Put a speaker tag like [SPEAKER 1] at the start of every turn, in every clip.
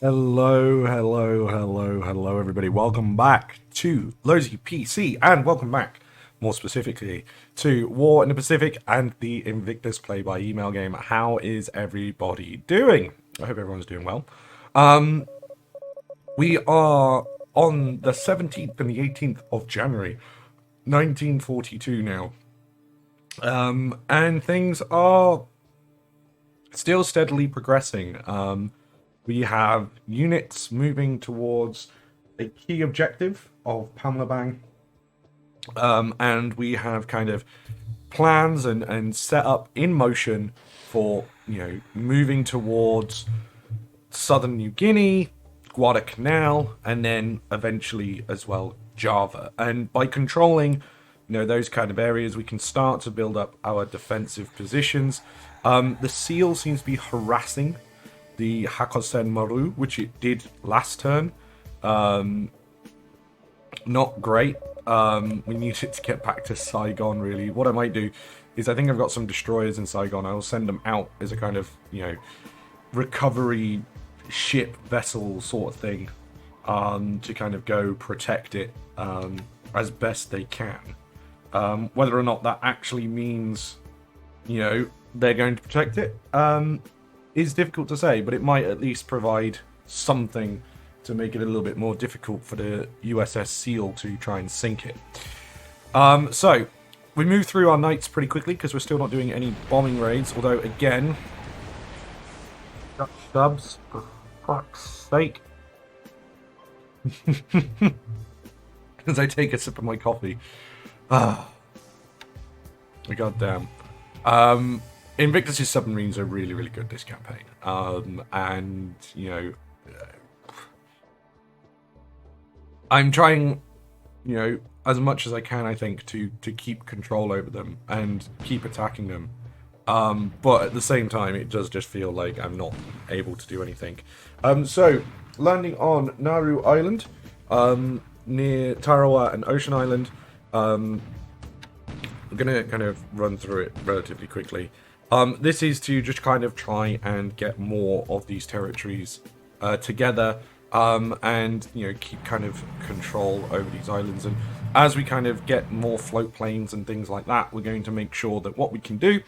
[SPEAKER 1] Hello, everybody. Welcome back to Lozy PC, and welcome back, more specifically, to War in the Pacific and the Invictus play by email game. How is everybody doing? I hope everyone's doing well. We are on the 17th and the 18th of January, 1942 now. And things are still steadily progressing. We have units moving towards a key objective of Pamlabang, and we have kind of plans and set up in motion for moving towards southern New Guinea, Guadalcanal, and then eventually as well Java. And by controlling those kind of areas, we can start to build up our defensive positions. The SEAL seems to be harassing the Hakosen Maru, which it did last turn. Not great. We need it to get back to Saigon, really. What I might do is, I think I've got some destroyers in Saigon. I will send them out as a kind of, recovery ship vessel sort of thing, to kind of go protect it as best they can. Whether or not that actually means, they're going to protect it, is difficult to say, but it might at least provide something to make it a little bit more difficult for the USS SEAL to try and sink it. So, we move through our nights pretty quickly because we're still not doing any bombing raids, although, again, Dutch subs, for fuck's sake. As I take a sip of my coffee. God damn. Invictus' submarines are really, really good this campaign. And, I'm trying, as much as I can, I think, to keep control over them and keep attacking them. But at the same time, it does just feel like I'm not able to do anything. So, landing on Nauru Island, near Tarawa and Ocean Island. I'm going to kind of run through it relatively quickly. This is to just kind of try and get more of these territories together, and keep kind of control over these islands. And as we kind of get more float planes and things like that, we're going to make sure that what we can do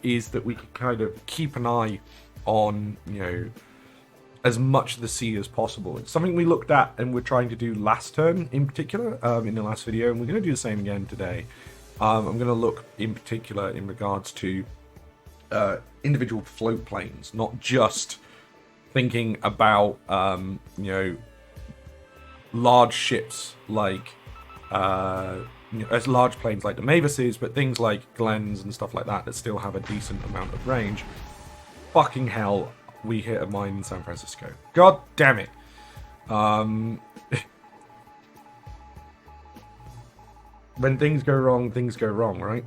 [SPEAKER 1] is that we can kind of keep an eye on as much of the sea as possible. It's something we looked at and we're trying to do last turn in particular, in the last video, and we're going to do the same again today. I'm going to look in particular in regards to individual float planes, not just thinking about large ships like as large planes like the Mavises, but things like Glens and stuff like that that still have a decent amount of range. Fucking hell, we hit a mine in San Francisco. God damn it. When things go wrong, right?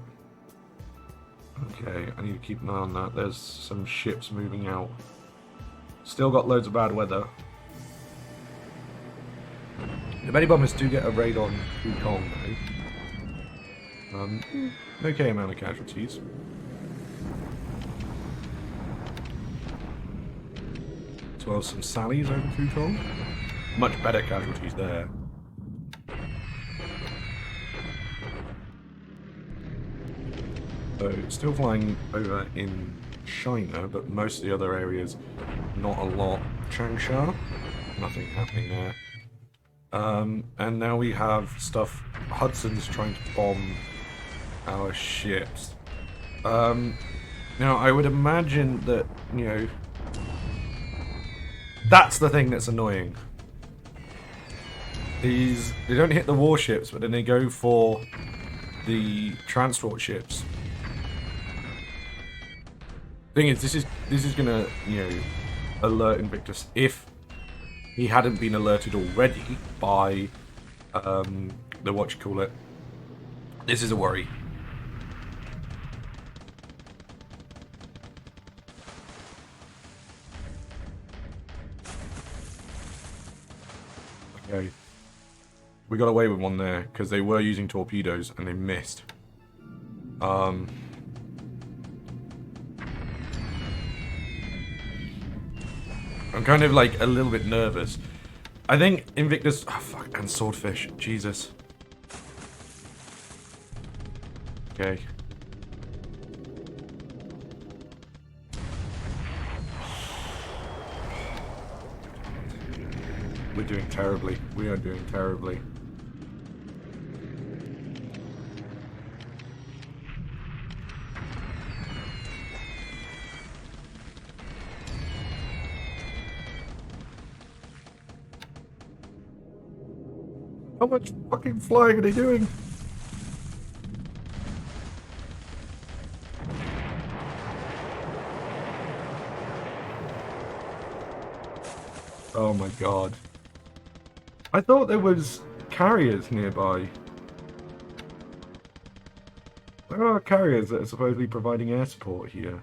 [SPEAKER 1] Okay, I need to keep an eye on that. There's some ships moving out. Still got loads of bad weather. The many bombers do get a raid on Recon, though. Okay amount of casualties. As well as some Sallies over Recon. Much better casualties there. So, still flying over in China, but most of the other areas, not a lot. Changsha, nothing happening there. And now we have stuff. Hudson's trying to bomb our ships. Now, I would imagine that, that's the thing that's annoying. They don't hit the warships, but then they go for the transport ships. Thing is, this is gonna, alert Invictus if he hadn't been alerted already by the whatchamacallit. This is a worry. Okay. We got away with one there because they were using torpedoes and they missed. I'm kind of like a little bit nervous. I think Invictus... Oh, fuck. And Swordfish. Jesus. Okay. We're doing terribly. We are doing terribly. How much fucking flying are they doing? Oh my god. I thought there was carriers nearby. There are carriers that are supposedly providing air support here.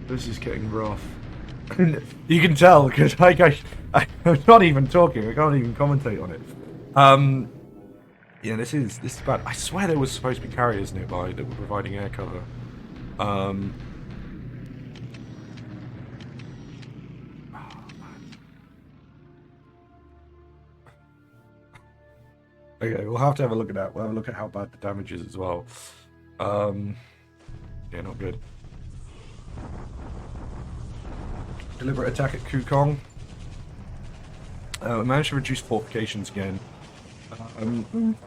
[SPEAKER 1] This is getting rough. You can tell because I'm not even talking. I can't even commentate on it. Yeah, this is bad. I swear there was supposed to be carriers nearby that were providing air cover. Oh, okay, we'll have to have a look at that. We'll have a look at how bad the damage is as well. Yeah, not good. Deliberate attack at Kukong. We managed to reduce fortifications again.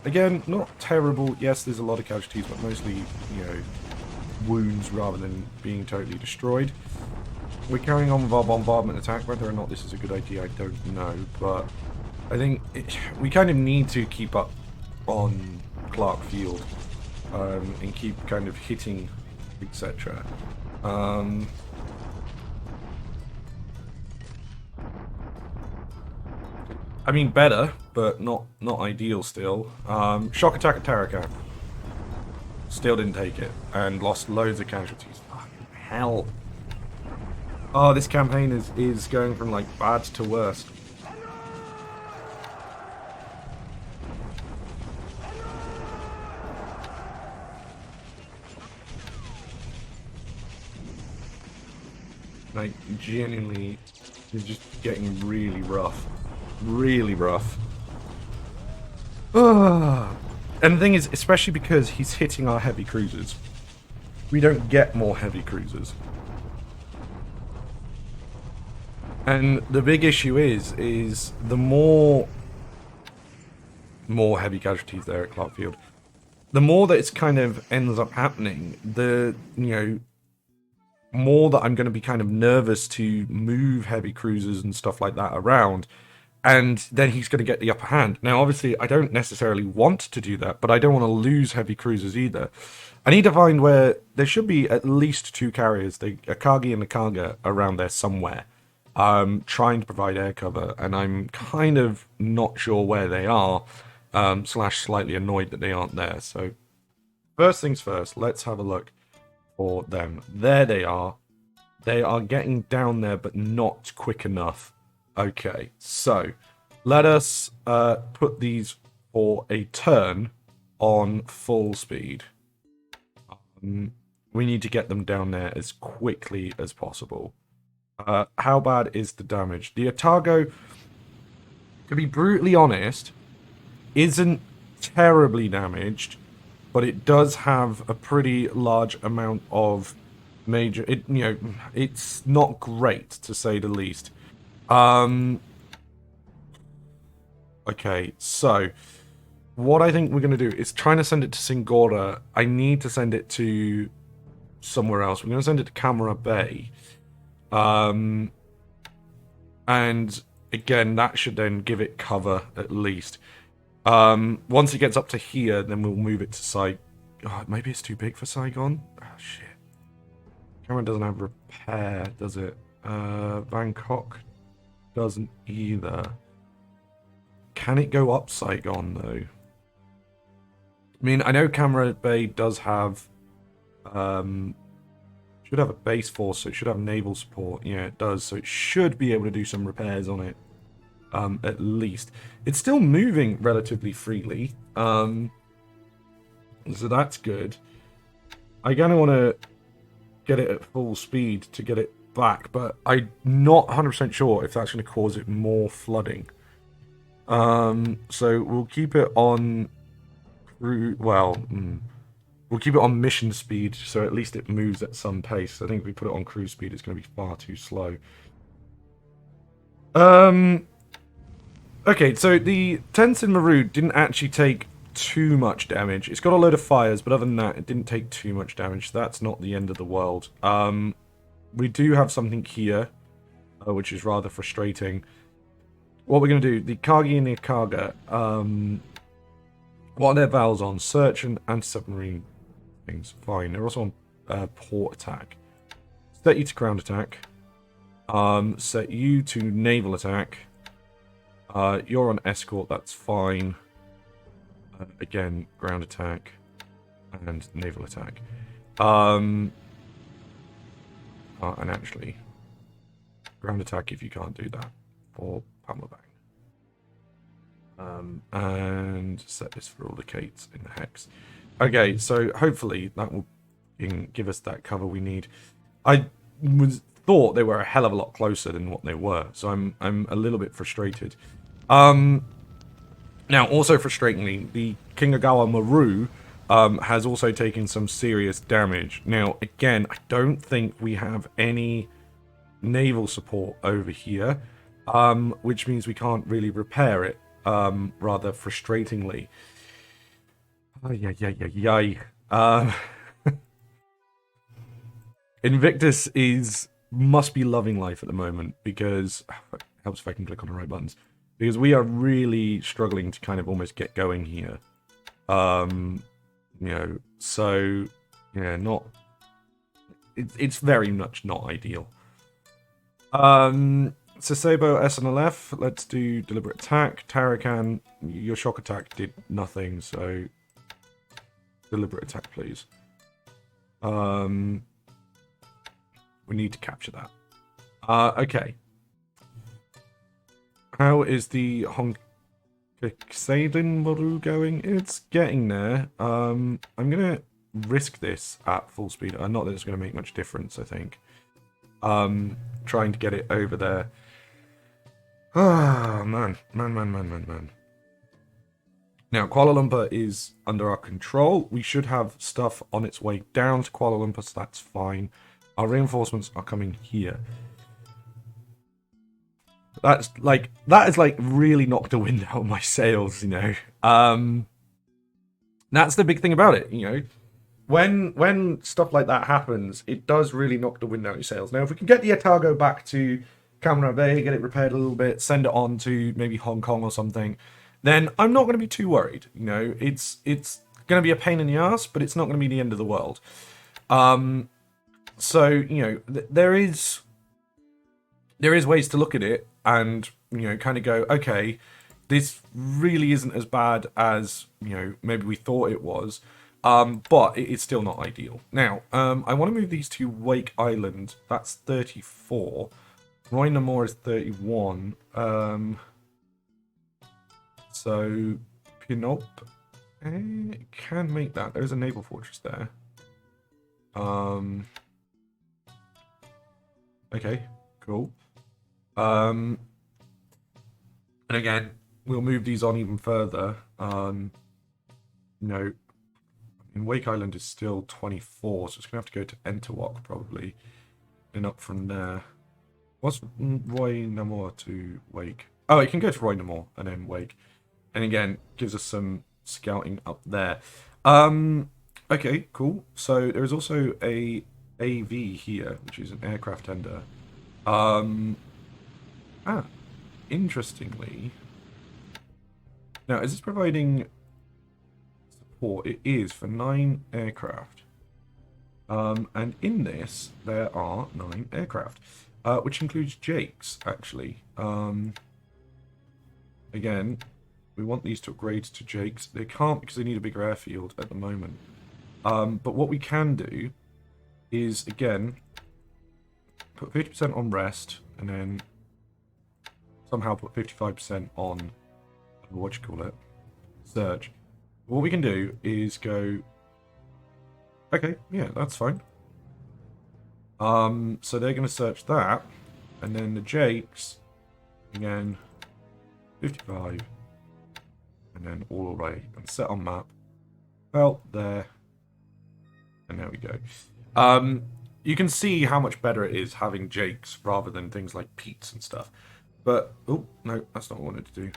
[SPEAKER 1] Again, not terrible. Yes, there's a lot of casualties, but mostly, you know, wounds rather than being totally destroyed. We're carrying on with our bombardment attack. Whether or not this is a good idea, I don't know. But I think we kind of need to keep up on Clark Field and keep kind of hitting, etc. I mean, better, but not ideal still. Shock attack at Tarakan. Still didn't take it, and lost loads of casualties. Fucking hell. Oh, this campaign is going from, like, bad to worse. Like, genuinely, it's just getting really rough. Really rough. And the thing is, especially because he's hitting our heavy cruisers, we don't get more heavy cruisers. And the big issue is the more heavy casualties there at Clarkfield, the more that it's kind of ends up happening, the, you know, more that I'm going to be kind of nervous to move heavy cruisers and stuff like that around. And then he's going to get the upper hand. Now, obviously, I don't necessarily want to do that, but I don't want to lose heavy cruisers either. I need to find where there should be at least two carriers, the Akagi and the Kaga, around there somewhere, trying to provide air cover, and I'm kind of not sure where they are, / slightly annoyed that they aren't there. So, first things first, let's have a look for them. There they are. They are getting down there, but not quick enough. Okay, so let us put these for a turn on full speed. We need to get them down there as quickly as possible. How bad is the damage? The Otago, to be brutally honest, isn't terribly damaged, but it does have a pretty large amount of major... it's not great, to say the least. Okay, so what I think we're going to do is trying to send it to Singora. I need to send it to somewhere else. We're going to send it to Camera Bay. And again, that should then give it cover at least. Once it gets up to here, then we'll move it to Saigon. Oh, maybe it's too big for Saigon? Oh, shit. Camera doesn't have repair, does it? Bangkok doesn't either. Can it go up Saigon, though? I mean, I know Camera Bay does have should have a base force, so it should have naval support. Yeah, it does. So it should be able to do some repairs on it, at least. It's still moving relatively freely, so that's good. I kind of want to get it at full speed to get it back, but I'm not 100% sure if that's going to cause it more flooding. So we'll keep it on we'll keep it on mission speed, so at least it moves at some pace. I think if we put it on cruise speed, it's going to be far too slow. Okay, so the Tenzin Maru didn't actually take too much damage. It's got a load of fires, but other than that, it didn't take too much damage. That's not the end of the world. We do have something here, which is rather frustrating. What we're going to do, the Kagi and the Kaga, what are their vowels on? Search and anti-submarine things. Fine. They're also on port attack. Set you to ground attack. Set you to naval attack. You're on escort, that's fine. Again, ground attack and naval attack. And actually, ground attack if you can't do that for Pamela Bang. And set this for all the Kates in the hex. Okay, so hopefully that will give us that cover we need. I thought they were a hell of a lot closer than what they were, so I'm a little bit frustrated. Now, also frustratingly, the Kingagawa Maru has also taken some serious damage. Now, again, I don't think we have any naval support over here, which means we can't really repair it, rather frustratingly. Invictus must be loving life at the moment, because it helps if I can click on the right buttons. Because we are really struggling to kind of almost get going here. So, yeah, it's very much not ideal. Sasebo, SNLF, let's do deliberate attack. Tarakan, your shock attack did nothing, so deliberate attack, please. We need to capture that. Okay. How is the Honkekseiden Maru going? It's getting there. I'm going to risk this at full speed. Not that it's going to make much difference, I think. Trying to get it over there. Ah, man. Now, Kuala Lumpur is under our control. We should have stuff on its way down to Kuala Lumpur, so that's fine. Our reinforcements are coming here. That is really knocked the wind out of my sails, you know. That's the big thing about it, you know. When stuff like that happens, it does really knock the wind out of your sails. Now, if we can get the Otago back to Camera Bay, get it repaired a little bit, send it on to maybe Hong Kong or something, then I'm not going to be too worried. You know, it's going to be a pain in the ass, but it's not going to be the end of the world. So, you know, there is ways to look at it and, you know, kind of go, okay, this really isn't as bad as, you know, maybe we thought it was, but it's still not ideal. Now, I want to move these to Wake Island. That's 34. Roy Namor is 31. So, Pinop can make that. There's a naval fortress there. Okay, cool. And again, we'll move these on even further. No, in Wake Island is still 24, so it's gonna have to go to Entawok probably, and up from there. What's Roy Namor to Wake? Oh, it can go to Roy Namor and then Wake, and again gives us some scouting up there. Okay, cool. So there is also a AV here, which is an aircraft tender. Interestingly, now is this providing support? It is for 9 aircraft. And in this there are 9 aircraft, which includes Jakes actually. Again, we want these to upgrade to Jakes. They can't because they need a bigger airfield at the moment. But what we can do is, again, put 50% on rest, and then somehow put 55% on, what you call it, search. What we can do is go, okay, yeah, that's fine. So they're going to search that, and then the Jakes, again, 55, and then all array, and set on map. Well, there, and there we go. You can see how much better it is having Jakes rather than things like Pete's and stuff. But, oh, no, that's not what I wanted to do.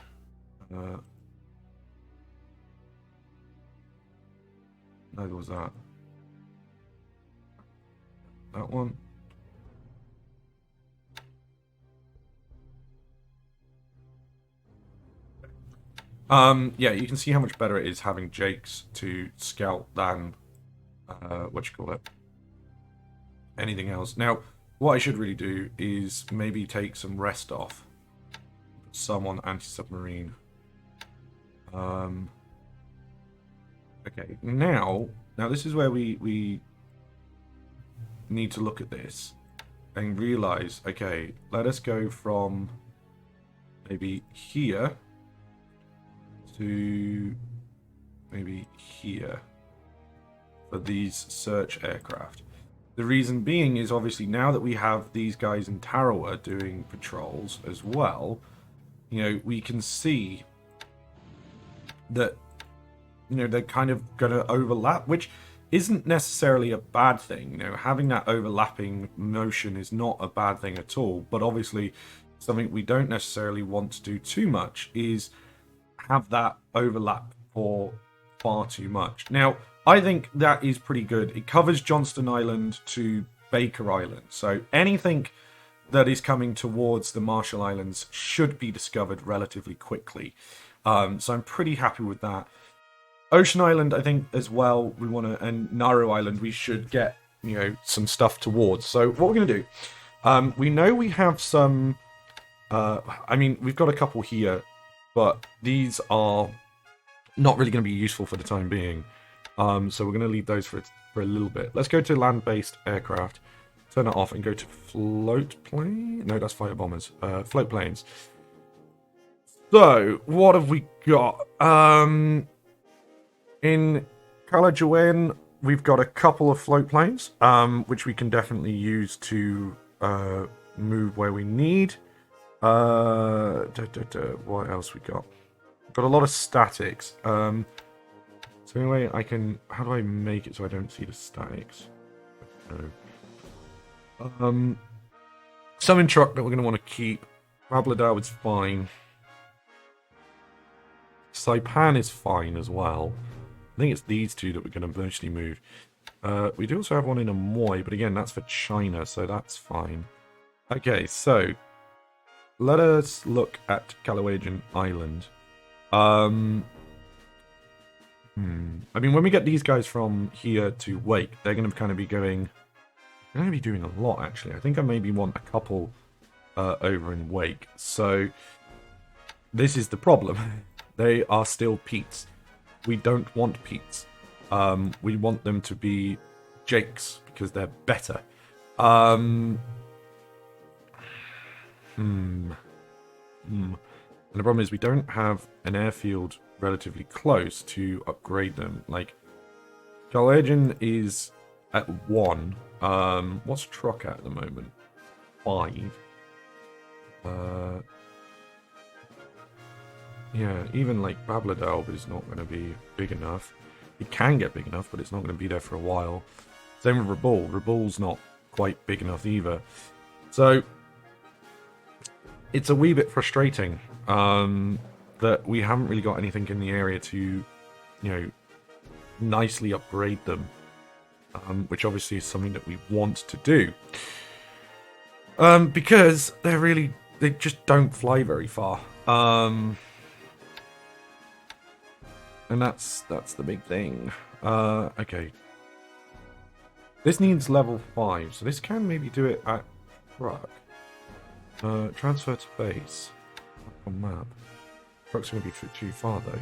[SPEAKER 1] Neither was that. That one. Yeah, you can see how much better it is having Jakes to scout than, what you call it, anything else. Now, what I should really do is maybe take some rest off. Some on anti-submarine. Okay, now this is where we need to look at this and realize, okay, let us go from maybe here to maybe here for these search aircraft. The reason being is obviously now that we have these guys in Tarawa doing patrols as well, you know, we can see that, you know, they're kind of going to overlap, which isn't necessarily a bad thing. You know, having that overlapping motion is not a bad thing at all, but obviously something we don't necessarily want to do too much is have that overlap for far too much. Now, I think that is pretty good. It covers Johnston Island to Baker Island, so anything that is coming towards the Marshall Islands should be discovered relatively quickly. So I'm pretty happy with that. Ocean Island, I think, as well, we want to, and Nauru Island, we should get, you know, some stuff towards. So what we're going to do, we know we have some, I mean, we've got a couple here, but these are not really going to be useful for the time being. So we're going to leave those for a little bit. Let's go to land-based aircraft, turn it off, and go to float plane. No, that's fighter bombers. Float planes. So what have we got? In Calajuan, we've got a couple of float planes, which we can definitely use to move where we need. What else we got? We've got a lot of statics. So anyway, I can... How do I make it so I don't see the statics? No. Summon truck that we're going to want to keep. Rabladao is fine. Saipan is fine as well. I think it's these two that we're going to mostly move. We do also have one in Amoy, but again, that's for China, so that's fine. Okay, so let us look at Calawajan Island. I mean, when we get these guys from here to Wake, they're going to kind of be going... They're going to be doing a lot, actually. I think I maybe want a couple over in Wake. So this is the problem. They are still Pete's. We don't want Pete's. We want them to be Jake's because they're better. And the problem is we don't have an airfield relatively close to upgrade them. Like, Calawajan is at 1. What's Truck at the moment? 5. Yeah, even like Babladalb is not going to be big enough. It can get big enough, but it's not going to be there for a while. Same with Rabul. Rabul's not quite big enough either. So it's a wee bit frustrating that we haven't really got anything in the area to, you know, nicely upgrade them, which obviously is something that we want to do, because they just don't fly very far, and that's the big thing. Okay, this needs level 5, so this can maybe do it at Truck. Transfer to base on map. Truck's going to be too far though.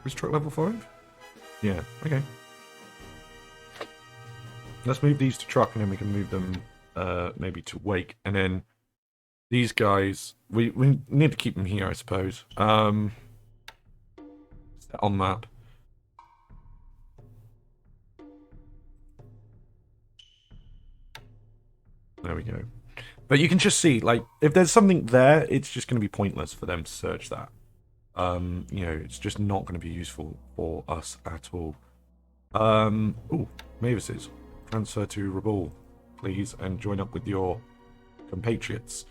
[SPEAKER 1] Is Truck level 5? Yeah, okay. Let's move these to truck, and then we can move them maybe to wake. And then these guys, we need to keep them here, I suppose. On map. There we go. But you can just see, like, if there's something there, it's just going to be pointless for them to search that. You know, it's just not going to be useful for us at all. Ooh, Mavis's. Transfer to Rabul, please, and join up with your compatriots.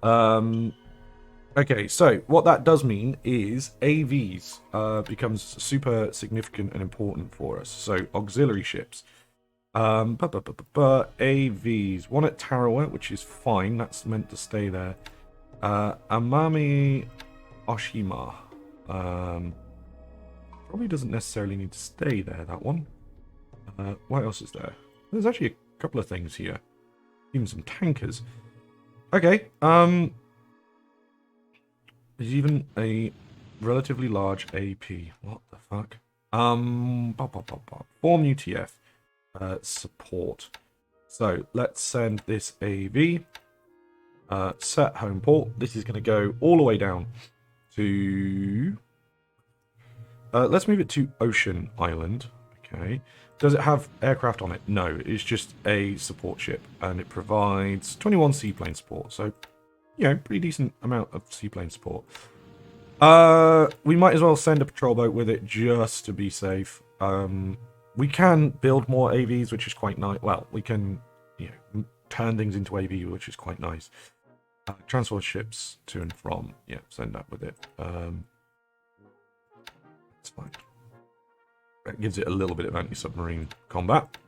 [SPEAKER 1] Okay, so what that does mean is AVs becomes super significant and important for us. So auxiliary ships. AVs. One at Tarawa, which is fine. That's meant to stay there. Amami Oshima. Probably doesn't necessarily need to stay there, that one. What else is there? There's actually a couple of things here. Even some tankers. Okay, there's even a relatively large AP. What the fuck? Form UTF. Support. So, let's send this AV. Set home port. This is going to go all the way down to... let's move it to Ocean Island. Okay. Does it have aircraft on it? No, it's just a support ship, and it provides 21 seaplane support. So, you know, pretty decent amount of seaplane support. We might as well send a patrol boat with it just to be safe. We can build more AVs, which is quite nice. Well, we can, you know, turn things into AV, which is quite nice. Transport ships to and from. Yeah, send that with it. It's fine. That gives it a little bit of anti-submarine combat.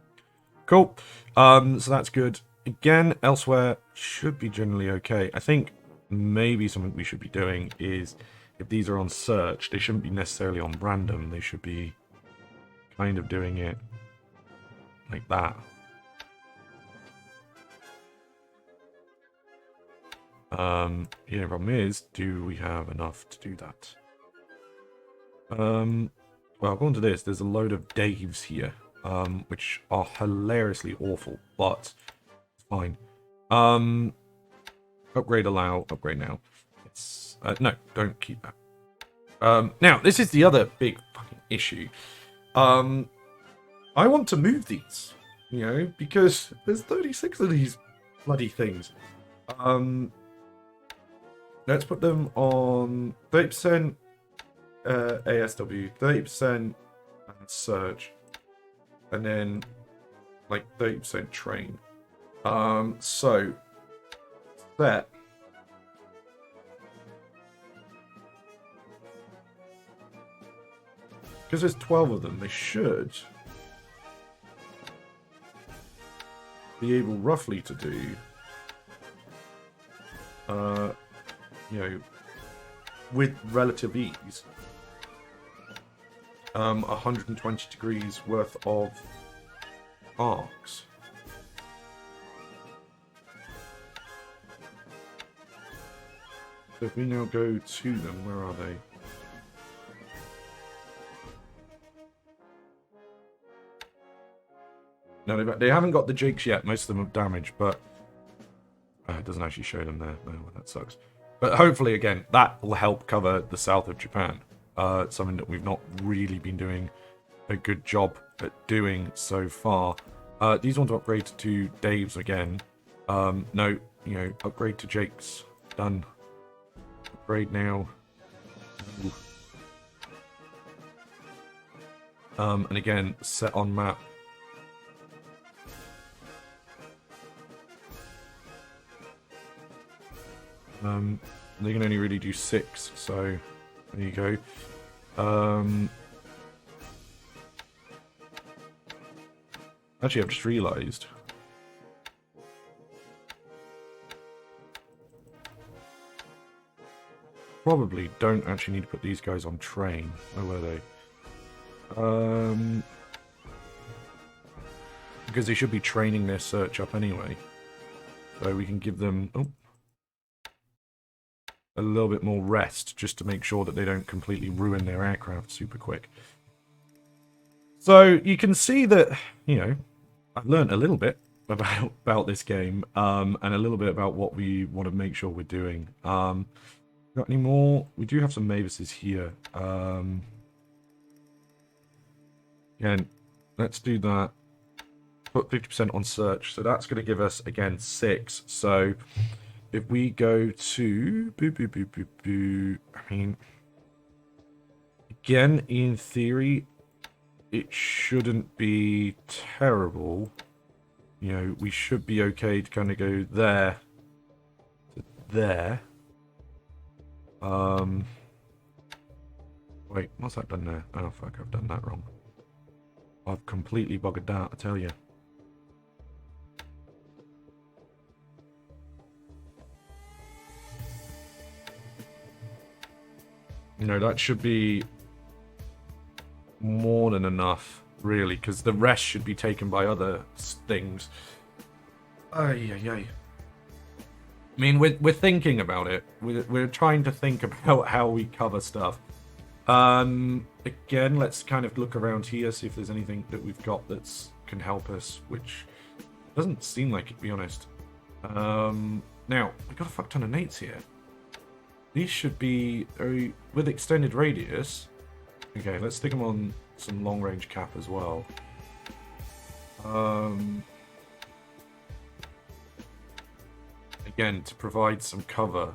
[SPEAKER 1] Cool. So that's good. Again, elsewhere should be generally okay. I think maybe something we should be doing is, if these are on search, they shouldn't be necessarily on random. They should be kind of doing it like that. Yeah, the problem is, do we have enough to do that? Well, according to this, there's a load of Daves here, which are hilariously awful, but it's fine. Upgrade allow, upgrade now. It's no, don't keep that. Now, this is the other big fucking issue. I want to move these, you know, because there's 36 of these bloody things. Let's put them on 30%. ASW, 30% search, and then like 30% train. So that because there's 12 of them, they should be able roughly to do you know, with relative ease, 120 degrees worth of arcs. So if we now go to them, where are they? No, they haven't got the jigs yet. Most of them have damage, but it doesn't actually show them there. Oh, well, that sucks. But hopefully, again, that will help cover the south of Japan. Something that we've not really been doing a good job at doing so far. These want to upgrade to Dave's again. No, you know, upgrade to Jake's. Done. Upgrade now. Ooh. And again, set on map. They can only really do 6, so there you go. Actually, I've just realised. Probably don't actually need to put these guys on train. Where were they? Because they should be training their search up anyway. So we can give them a little bit more rest, just to make sure that they don't completely ruin their aircraft super quick. So you can see that, you know, I've learned a little bit about this game, and a little bit about what we want to make sure we're doing. Got any more? We do have some Mavises here. Again, let's do that. Put 50% on search, so that's going to give us again 6. So if we go to I mean, again, in theory, it shouldn't be terrible. You know, we should be okay to kind of go there to there. Wait, what's that done there? Oh fuck, I've done that wrong. I've completely buggered that, I tell you. You know, that should be more than enough, really, because the rest should be taken by other things. Ay, ay, ay. I mean, we're thinking about it. We're trying to think about how we cover stuff. Again, let's kind of look around here, see if there's anything that we've got that's can help us, which doesn't seem like it, to be honest. Now, we've got a fuck ton of nates here. These should be with extended radius. Okay, let's stick them on some long-range cap as well. Again, to provide some cover.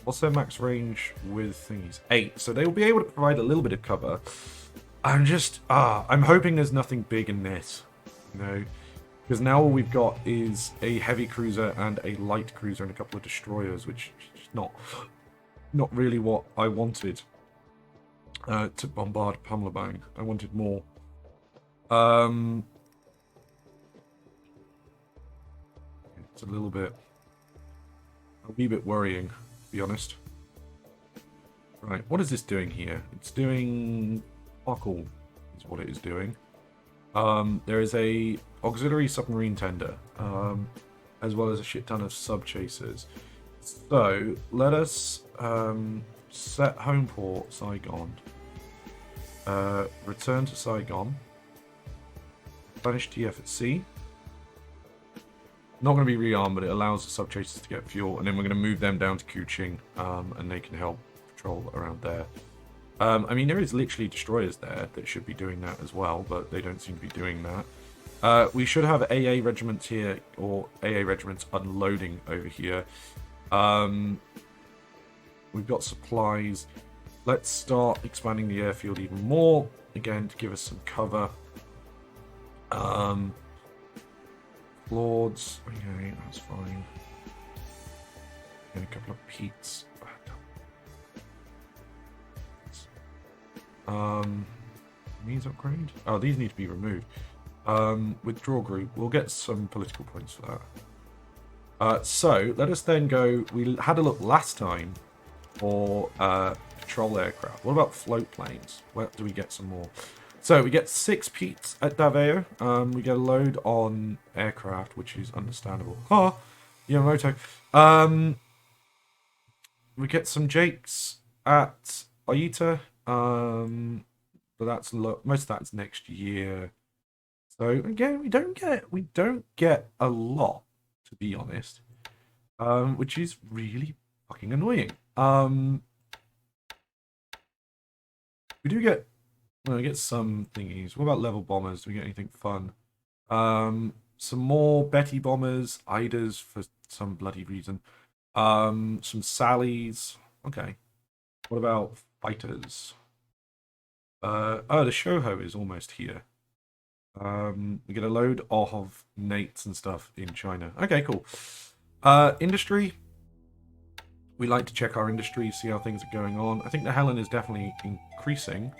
[SPEAKER 1] What's their max range with thingies? 8. So they will be able to provide a little bit of cover. I'm just, I'm hoping there's nothing big in this. You know, because now all we've got is a heavy cruiser and a light cruiser and a couple of destroyers, which is not really what I wanted to bombard Pummelbang. I wanted more. It's a wee bit worrying, to be honest. Right, what is this doing here? It's doing buckle, is what it is doing. There is a auxiliary submarine tender, as well as a shit ton of sub chasers. So let us set home port Saigon. Return to Saigon. Replenish TF at sea. Not going to be rearmed, but it allows the sub chasers to get fuel, and then we're going to move them down to Kuching, and they can help patrol around there. I mean, there is literally destroyers there that should be doing that as well, but they don't seem to be doing that. We should have AA regiments here, or AA regiments unloading over here. We've got supplies. Let's start expanding the airfield even more, again, to give us some cover. Lords, okay, that's fine. And a couple of peats. These upgrade? Oh, these need to be removed. Withdraw group. We'll get some political points for that. So let us then go. We had a look last time for patrol aircraft. What about float planes? Where do we get some more? So we get 6 peats at Davao. We get a load on aircraft, which is understandable. Oh, Yamamoto. We get some Jakes at Aita. But that's most of that's next year. So again, we don't get a lot, to be honest, which is really fucking annoying. We do get, well, we get some thingies. What about level bombers? Do we get anything fun? Some more Betty bombers, Idas for some bloody reason. Some Sallys. Okay. What about fighters? Oh, the Shoho is almost here. We get a load of nates and stuff in China. Okay, cool. Industry. We like to check our industry, see how things are going on. I think the Helen is definitely increasing.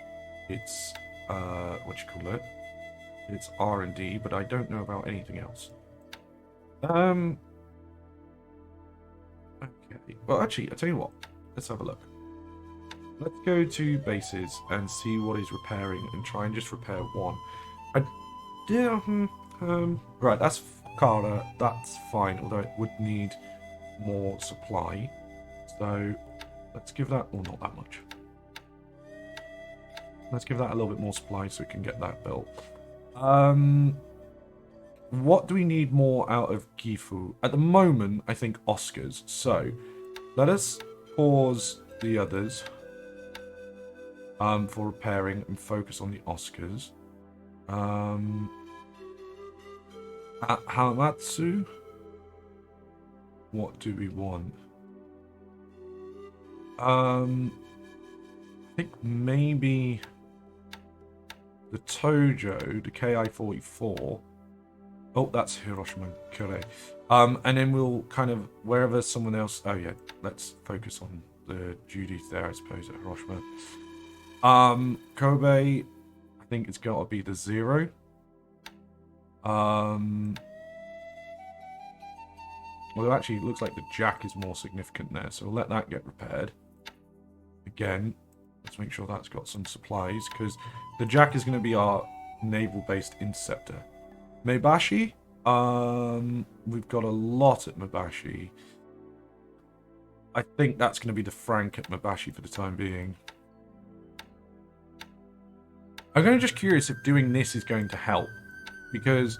[SPEAKER 1] It's what you call it? It's R&D, but I don't know about anything else. Okay. Well, actually, I'll tell you what. Let's have a look. Let's go to bases and see what is repairing and try and just repair one. Right, that's Kara. That's fine, although it would need more supply. So let's give that, or not that much. Let's give that a little bit more supply so we can get that built. What do we need more out of Gifu? At the moment, I think Oscars. So, let us pause the others for repairing and focus on the Oscars. At Hamamatsu, what do we want? I think maybe the Tojo, the KI-44. Oh, that's Hiroshima Kure. And then we'll kind of, wherever someone else... Oh, yeah, let's focus on the duties there, I suppose, at Hiroshima. Kobe, I think it's got to be the 0. Although actually, it looks like the Jack is more significant there, so we'll let that get repaired. Again, let's make sure that's got some supplies, because the Jack is going to be our naval-based interceptor. Mebashi, we've got a lot at Mebashi. I think that's going to be the Frank at Mebashi for the time being. I'm kind of just curious if doing this is going to help, because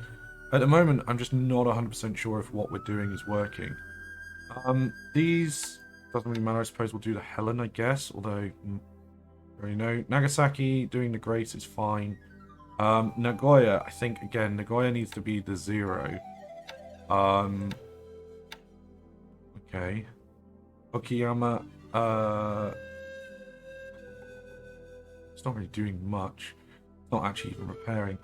[SPEAKER 1] at the moment I'm just not 100% sure if what we're doing is working. These doesn't really matter. I suppose we'll do the Helen, I guess, although you know, Nagasaki doing the Grace is fine. Nagoya, I think, again, Nagoya needs to be the 0. Okay. Okayama, it's not really doing much. It's not actually even repairing.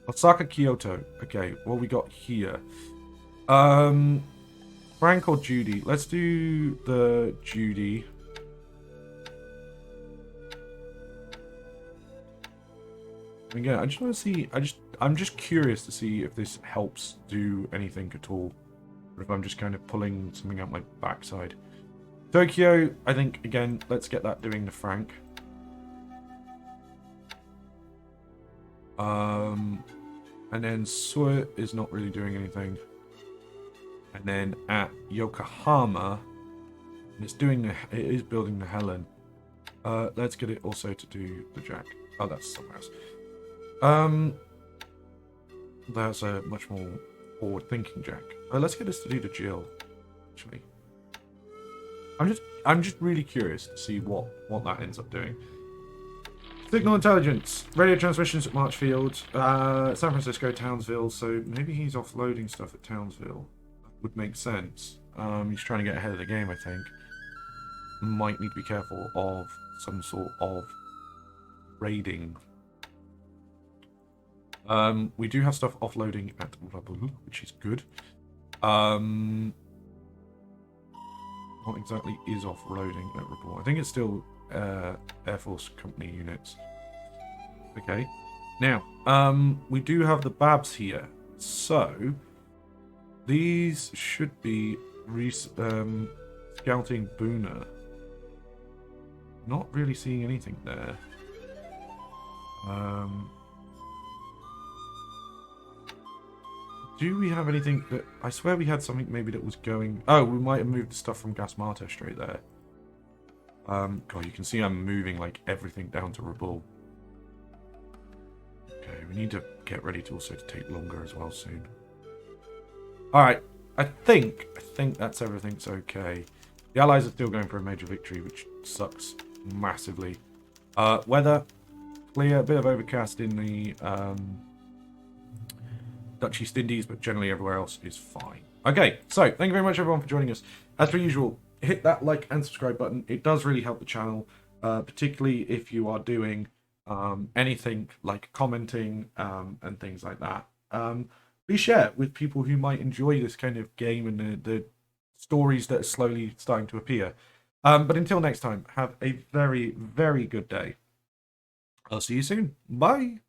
[SPEAKER 1] Osaka, Kyoto. Okay, what we got here? Frank or Judy? Let's do the Judy. Again, I just want to see. I'm just curious to see if this helps do anything at all, or if I'm just kind of pulling something out my backside. Tokyo, I think again. Let's get that doing the Frank. And then Suet is not really doing anything. And then at Yokohama, it's doing it is building the Helen. Let's get it also to do the Jack. Oh, that's somewhere else. That's a much more forward-thinking Jack. Let's get us to do the Jill. Actually, I'm just really curious to see what that ends up doing. Signal intelligence, radio transmissions at Marchfield, San Francisco, Townsville. So maybe he's offloading stuff at Townsville. Would make sense. He's trying to get ahead of the game, I think. Might need to be careful of some sort of raiding. We do have stuff offloading at Rabul, which is good. What exactly is offloading at Rabul? I think it's still Air Force Company units. Okay. Now, we do have the Babs here. So, these should be scouting Buna. Not really seeing anything there. Do we have anything that... I swear we had something maybe that was going... Oh, we might have moved the stuff from Gas Marte straight there. God, you can see I'm moving like everything down to Rabul. Okay, we need to get ready to also to take longer as well soon. Alright, I think that's everything's okay. The Allies are still going for a major victory, which sucks massively. Weather, clear, a bit of overcast in the Dutch East Indies, but generally everywhere else is fine. Okay, so thank you very much everyone for joining us. As per usual, hit that like and subscribe button. It does really help the channel, particularly if you are doing anything like commenting and things like that. Please share it with people who might enjoy this kind of game and the stories that are slowly starting to appear. But until next time, have a very, very good day. I'll see you soon. Bye.